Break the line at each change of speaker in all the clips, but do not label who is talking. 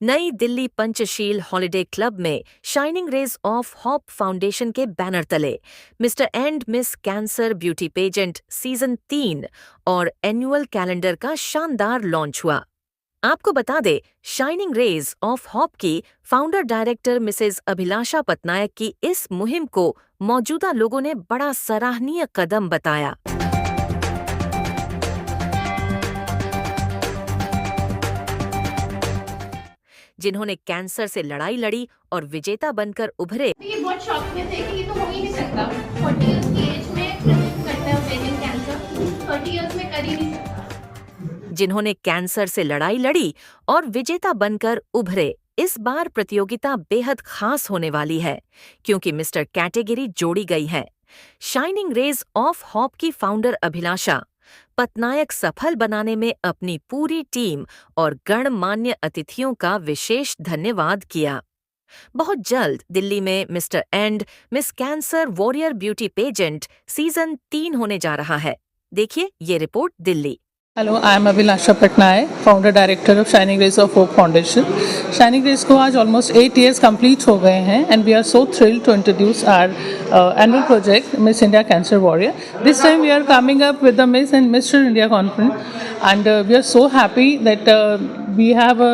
नई Delhi Panchsheel holiday club में shining rays of hope foundation के बैनर तले mister and miss cancer beauty pageant season 3 और एनुअल कैलेंडर का शानदार लॉन्च हुआ। आपको बता दें, शाइनिंग रेज ऑफ होप की फाउंडर डायरेक्टर मिसेज अभिलाषा पटनायक की इस मुहिम को मौजूदा लोगों ने बड़ा सराहनीय कदम बताया। जिन्होंने कैंसर से लड़ाई लड़ी और विजेता बनकर उभरे।
ये बहुत शॉक में थे कि ये तो हो ही नहीं सकता। 40 इयर्स की एज में प्रेडिक्ट करता है ओवेरियन कैंसर, 30 इयर्स में कर ही नहीं सकता।
जिन्होंने कैंसर से लड़ाई लड़ी और विजेता बनकर उभरे। इस बार प्रतियोगिता बेहद खास होने वाली है क्योंकि मिस्टर कैटेगरी जोड़ी गई है। शाइनिंग रेज ऑफ होप की फाउंडर अभिलाषा पटनायक सफल बनाने में अपनी पूरी टीम और गणमान्य अतिथियों का विशेष धन्यवाद किया। बहुत जल्द दिल्ली में mister and miss cancer warrior beauty pageant season 3 होने जा रहा है। देखिए ये report Delhi.
Hello, I am Abhilasha Patnaik, founder director of shining rays of hope foundation. Shining rays को आज ऑलमोस्ट 8 years कंप्लीट हो गए हैं and we are so thrilled to introduce our annual project miss India cancer warrior. This time we are coming up with the miss and mister India conference and we are so happy that we have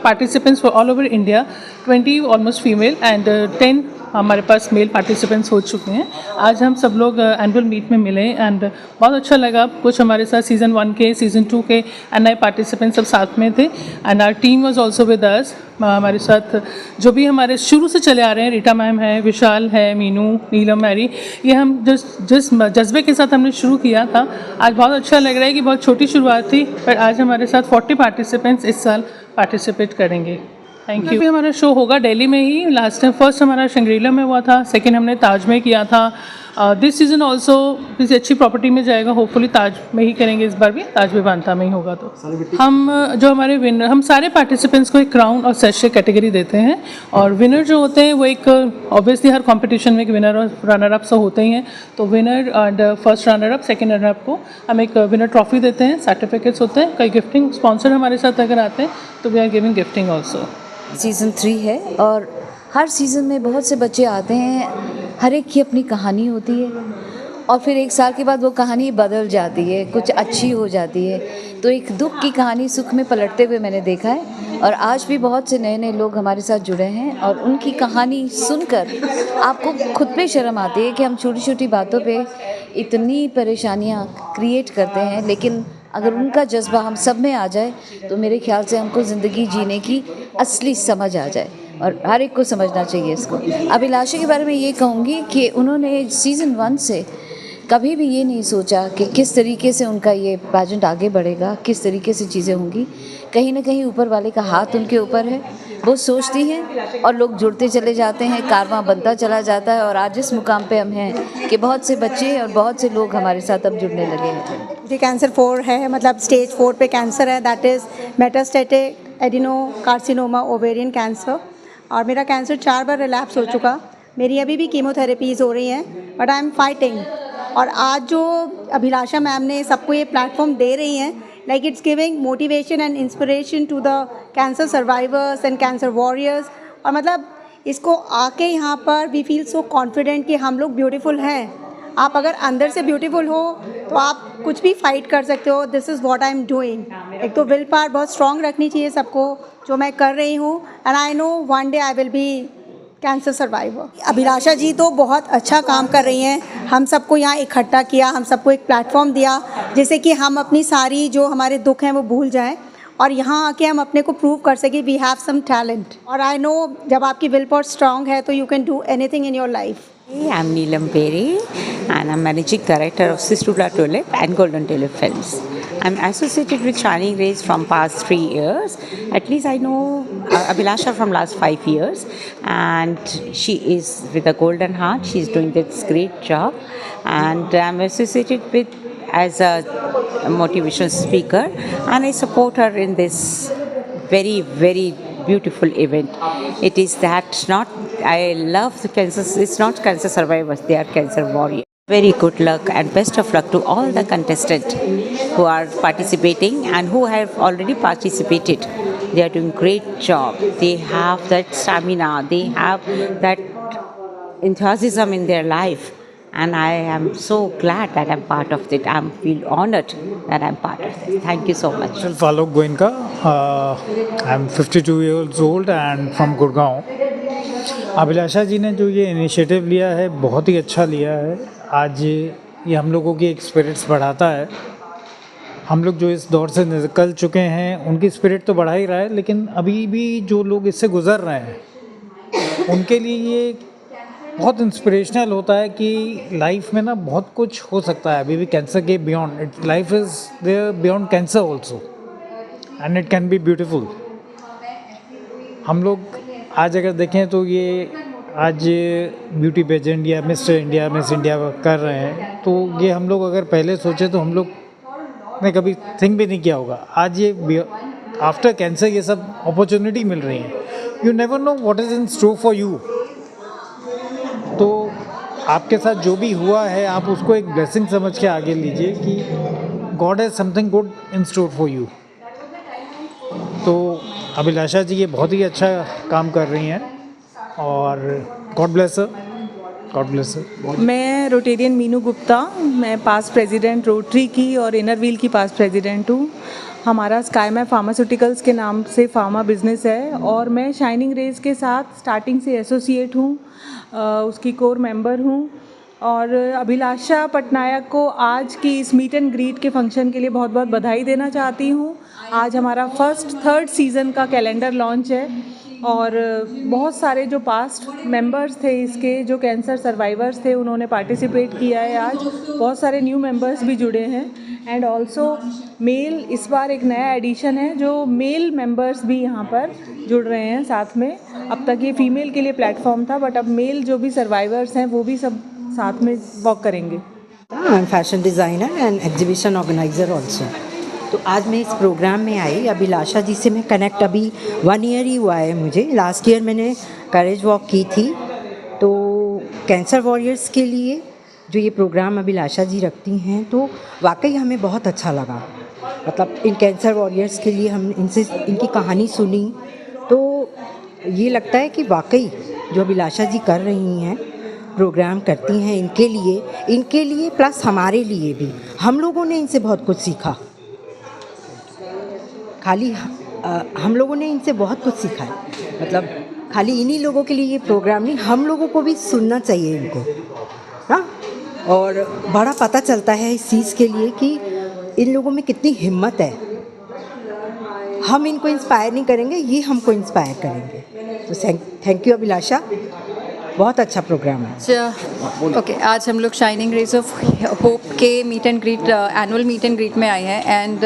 participants for all over India, 20 almost female and 10 हमारे पास mail participants हो चुके हैं। आज हम सब लोग annual meet में मिले एंड बहुत अच्छा लगा। कुछ हमारे साथ सीज़न 1 के, सीज़न 2 के एंड नए पार्टिसिपेंट्स सब साथ में थे and our team was also with us. हमारे साथ जो भी हमारे शुरू से चले आ रहे हैं, रीटा मैम है, विशाल है, मीनू, नीलम, मैरी, ये हम जिस जज्बे के साथ हमने शुरू किया था, आज बहुत अच्छा लग रहा है कि बहुत छोटी शुरुआत थी पर आज हमारे साथ 40 पार्टिसिपेंट्स इस साल पार्टिसिपेट करेंगे। Thank you. हमारा शो होगा दिल्ली में ही। लास्ट टाइम फर्स्ट हमारा शंग्रीला में हुआ था, सेकंड हमने ताज में किया था। दिस सीजन ऑल्सो किसी अच्छी प्रॉपर्टी में जाएगा, होपफुली ताज में ही करेंगे इस बार भी, ताज विवांता में ही होगा। तो हम जो हमारे विनर, हम सारे पार्टिसिपेंट्स को एक क्राउन और सेशे कैटेगरी देते हैं और विनर जो होते हैं वो एक ऑब्वियसली हर कंपटीशन में एक विनर और रनर अप सब होते ही हैं। तो winner and first runner up, second runner up को हम एक विनर ट्रॉफी देते हैं, सर्टिफिकेट्स होते हैं, कई गिफ्टिंग स्पॉन्सर हमारे साथ अगर आते हैं तो we are giving gifting also.
Season 3 है और हर सीज़न में बहुत से बच्चे आते हैं, हर एक की अपनी कहानी होती है और फिर एक साल के बाद वो कहानी बदल जाती है, कुछ अच्छी हो जाती है। तो एक दुख की कहानी सुख में पलटते हुए मैंने देखा है और आज भी बहुत से नए नए लोग हमारे साथ जुड़े हैं और उनकी कहानी सुनकर आपको खुद पे शर्म आती है कि हम छोटी छोटी बातों पे इतनी परेशानियाँ क्रिएट करते हैं, लेकिन अगर उनका जज्बा हम सब में आ जाए तो मेरे ख्याल से हमको ज़िंदगी जीने की असली समझ आ जाए और हर एक को समझना चाहिए इसको। अभिलाषा के बारे में ये कहूँगी कि उन्होंने सीज़न 1 से कभी भी ये नहीं सोचा कि किस तरीके से उनका ये पैजेंट आगे बढ़ेगा, किस तरीके से चीज़ें होंगी। कहीं ना कहीं ऊपर वाले का हाथ उनके ऊपर है, वो सोचती हैं और लोग जुड़ते चले जाते हैं, कारवां बनता चला जाता है और आज इस मुकाम पे हम हैं कि बहुत से बच्चे और बहुत से लोग हमारे साथ अब जुड़ने लगे हैं।
जी, कैंसर 4 है, मतलब स्टेज 4 पे कैंसर है, that is metastatic adenocarcinoma ovarian cancer और मेरा कैंसर 4 बार रिलैप्स हो चुका। मेरी अभी भी कीमोथेरेपीज़ हो रही हैं बट आई एम फाइटिंग। और आज जो अभिलाषा मैम ने सबको ये प्लेटफॉर्म दे रही हैं, like it's giving motivation and inspiration to the cancer survivors and cancer warriors. और मतलब इसको आके यहाँ पर वी फील सो कॉन्फिडेंट कि हम लोग ब्यूटीफुल हैं। आप अगर अंदर से ब्यूटीफुल हो तो आप कुछ भी फाइट कर सकते हो। This is what I am doing. एक तो विल पावर बहुत स्ट्रॉन्ग रखनी चाहिए सबको, जो मैं कर रही हूँ and I know one day I will be cancer survivor. Abhilasha ji तो बहुत अच्छा काम कर रही हैं, हम सबको यहाँ इकट्ठा किया, हम सबको एक प्लेटफॉर्म दिया जिससे कि हम अपनी सारी जो हमारे दुख हैं वो भूल जाएं और यहाँ आके हम अपने को प्रूव कर सकें वी हैव सम टैलेंट। और आई नो जब आपकी विल पावर स्ट्रॉन्ग है तो you can do anything in your life.
Hey, I'm Neelam Peri and I'm Managing Director of Sistula Tulip and Golden Tulip Films. I'm associated with Shining Rays from past 3 years. At least I know Abhilasha from last 5 years and she is with a golden heart. She's doing this great job and I'm associated with as a motivational speaker and I support her in this very, very beautiful event. It is that not, I love the cancer, it's not cancer survivors, they are cancer warriors. Very good luck and best of luck to all the contestants who are participating and who have already participated They are doing great job. They have that stamina. They have that enthusiasm in their life. And I am so glad that I'm part of it. I feel honored that I'm part of it. Thank you so much.
Myself Alok Goenka. I'm 52 years old and from Gurgaon. अभिलाषा जी ने जो ये initiative लिया है बहुत ही अच्छा लिया है। आज ये हम लोगों की एक स्पिरिट्स बढ़ाता है। हम लोग जो इस दौर से निकल चुके हैं उनकी स्पिरिट तो बढ़ा ही रहा है, लेकिन अभी भी जो लोग इससे गुज़र रहे हैं उनके लिए ये बहुत इंस्पिरेशनल होता है कि लाइफ में ना बहुत कुछ हो सकता है। अभी भी कैंसर के beyond, it life is there beyond cancer also and it can be beautiful. हम लोग आज अगर देखें तो ये आज ब्यूटी पेजेंट या मिस्टर इंडिया, मिस इंडिया कर रहे हैं, तो ये हम लोग अगर पहले सोचे तो हम लोग ने कभी थिंक भी नहीं किया होगा। आज ये आफ्टर कैंसर ये सब अपॉर्चुनिटी मिल रही है। You never know what is in store for you. तो आपके साथ जो भी हुआ है आप उसको एक ब्लेसिंग समझ के आगे लीजिए कि God has something good in store for you. तो अभिलाषा जी ये बहुत ही अच्छा काम कर रही हैं और गॉड ब्लेस हर, गॉड ब्लेस हर।
मैं रोटेरियन मीनू गुप्ता, मैं पास्ट प्रेसिडेंट रोटरी की और इनर व्हील की पास्ट प्रेसिडेंट हूँ। हमारा स्काईमैप फार्मास्यूटिकल्स के नाम से फार्मा बिजनेस है और मैं शाइनिंग रेज के साथ स्टार्टिंग से एसोसिएट हूँ, उसकी कोर मेंबर हूँ। और अभिलाषा पटनायक को आज की इस मीट एंड ग्रीट के फंक्शन के लिए बहुत बहुत बधाई देना चाहती हूँ। आज हमारा थर्ड सीज़न का कैलेंडर लॉन्च है और बहुत सारे जो पास्ट मेंबर्स थे इसके, जो कैंसर सर्वाइवर्स थे, उन्होंने पार्टिसिपेट किया है। आज बहुत सारे न्यू मेंबर्स भी जुड़े हैं एंड ऑल्सो मेल, इस बार एक नया एडिशन है जो मेल मेंबर्स भी यहाँ पर जुड़ रहे हैं साथ में। अब तक ये फीमेल के लिए प्लेटफॉर्म था बट अब मेल जो भी सर्वाइवर्स हैं वो भी सब साथ में वॉक करेंगे।
I am fashion designer and exhibition organiser also. तो आज मैं इस प्रोग्राम में आई। अभिलाषा जी से मैं कनेक्ट अभी 1 ईयर ही हुआ है मुझे। लास्ट ईयर मैंने करेज वॉक की थी। तो कैंसर वॉरियर्स के लिए जो ये प्रोग्राम अभिलाषा जी रखती हैं तो वाकई हमें बहुत अच्छा लगा। मतलब इन कैंसर वॉरियर्स के लिए हम इनकी कहानी सुनी तो ये लगता है कि वाकई जो अभिलाषा जी कर रही हैं, प्रोग्राम करती हैं इनके लिए प्लस हमारे लिए भी, हम लोगों ने इनसे बहुत कुछ सीखा। खाली हम लोगों ने इनसे बहुत कुछ सीखा है। मतलब खाली इन्हीं लोगों के लिए ये प्रोग्राम नहीं, हम लोगों को भी सुनना चाहिए इनको, हाँ। और बड़ा पता चलता है इस चीज़ के लिए कि इन लोगों में कितनी हिम्मत है। हम इनको इंस्पायर नहीं करेंगे, ये हमको इंस्पायर करेंगे। तो थैंक यू अभिलाषा, बहुत अच्छा प्रोग्राम है।
ओके, आज हम लोग शाइनिंग रेज ऑफ होप के meet and greet, annual meet and greet में आए हैं and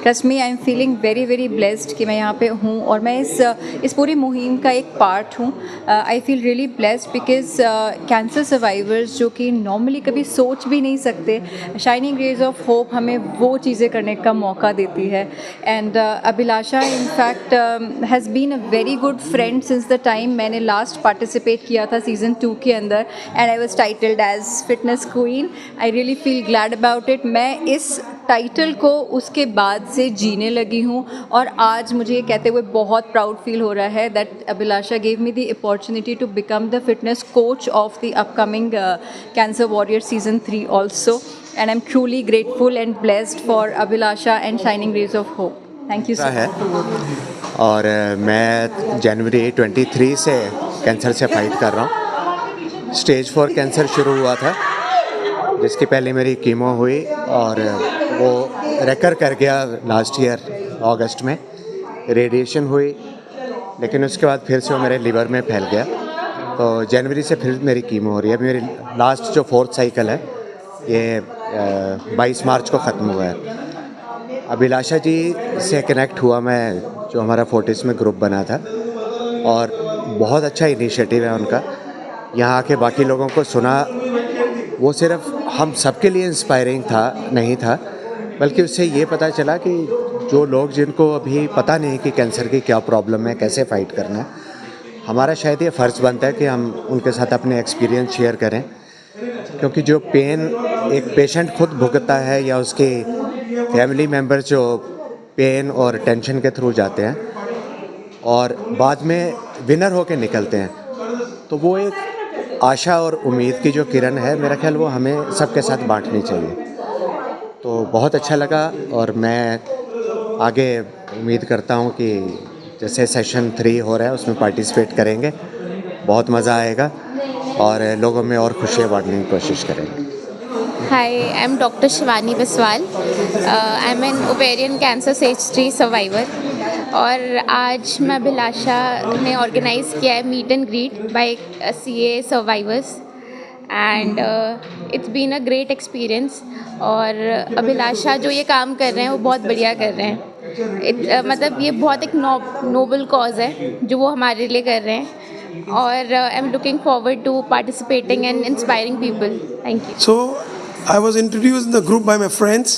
trust me, I am feeling very very blessed कि मैं यहाँ पे हूँ और मैं इस पूरी मुहिम का एक पार्ट हूँ। I feel really blessed because cancer survivors जो कि नॉर्मली कभी सोच भी नहीं सकते, शाइनिंग रेज ऑफ होप हमें वो चीज़ें करने का मौका देती है। And Abhilasha in fact has been a very good friend since the time मैंने लास्ट पार्टिसिपेट किया था सीज़न 2 के अंदर and I was titled as fitness queen. I really feel glad about it. मैं इस टाइटल को उसके बाद से जीने लगी हूँ और आज मुझे ये कहते हुए बहुत प्राउड फील हो रहा है that Abhilasha gave me the opportunity to become the fitness coach of the upcoming cancer warrior season 3 also and I am truly grateful and blessed for Abhilasha and shining rays of hope. Thank you sir.
और मैं जनवरी 23 से cancer से fight कर रहा हूँ। Stage 4 cancer शुरू हुआ था जिसकी पहले मेरी कीमो हुई और वो रेकर कर गया लास्ट ईयर अगस्त में। रेडिएशन हुई लेकिन उसके बाद फिर से वो मेरे लिवर में फैल गया। तो जनवरी से फिर मेरी कीमो हो रही है। मेरी लास्ट जो 4th साइकिल है ये 22 मार्च को ख़त्म हुआ है। अभिलाषा जी से कनेक्ट हुआ मैं, जो हमारा फोर्टिस में ग्रुप बना था, और बहुत अच्छा इनिशिएटिव है उनका। यहाँ आके बाकी लोगों को सुना, वो सिर्फ हम सबके लिए इंस्पायरिंग नहीं था, बल्कि उससे ये पता चला कि जो लोग जिनको अभी पता नहीं कि कैंसर की क्या प्रॉब्लम है, कैसे फाइट करना है, हमारा शायद ये फ़र्ज़ बनता है कि हम उनके साथ अपने एक्सपीरियंस शेयर करें। क्योंकि जो पेन एक पेशेंट खुद भुगतता है या उसके फैमिली मेम्बर जो पेन और टेंशन के थ्रू जाते हैं, और बाद में विनर होकर निकलते हैं, तो वो एक आशा और उम्मीद की जो किरण है, मेरा ख्याल वो हमें सबके साथ बांटनी चाहिए। तो बहुत अच्छा लगा और मैं आगे उम्मीद करता हूँ कि जैसे सेशन 3 हो रहा है उसमें पार्टिसिपेट करेंगे, बहुत मज़ा आएगा और लोगों में और खुशियाँ बांटने की कोशिश करेंगे।
Hi, I'm Dr. Shivani Biswal. I'm an ovarian cancer stage 3 survivor. और आज मैं अभिलाषा ने ऑर्गेनाइज़ किया है meet and greet by CA survivors and it's been a great experience. और अभिलाषा जो ये काम कर रहे हैं वो बहुत बढ़िया कर रहे हैं। मतलब ये बहुत एक नोबल कॉज है जो वो हमारे लिए कर रहे हैं और I am looking forward to participating and inspiring people. Thank you.
So I was introduced in the group by my friends.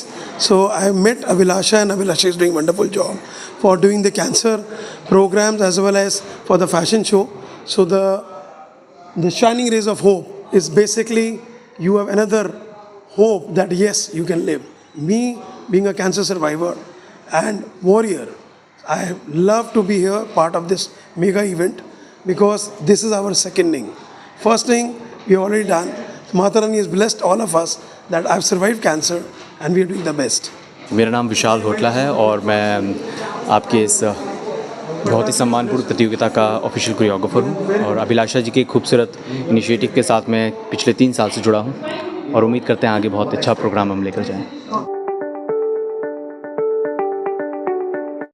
So I met Abhilasha, and Abhilasha is doing a wonderful job for doing the cancer programs as well as for the fashion show. So the Shining Rays of Hope is basically you have another hope that yes, you can live. Me being a cancer survivor and warrior, I love to be here part of this mega event because this is our second thing. First thing we already done. Mata Rani has blessed all of us that I've survived cancer and we are doing the best.
मेरा नाम विशाल होटला है और मैं आपके इस बहुत ही सम्मानपूर्ण प्रतियोगिता का ऑफिशियल कोरियोग्राफर हूँ और अभिलाषा जी के खूबसूरत इनिशिएटिव के साथ मैं पिछले 3 साल से जुड़ा हूँ और उम्मीद करते हैं आगे बहुत अच्छा प्रोग्राम हम लेकर जाएँ।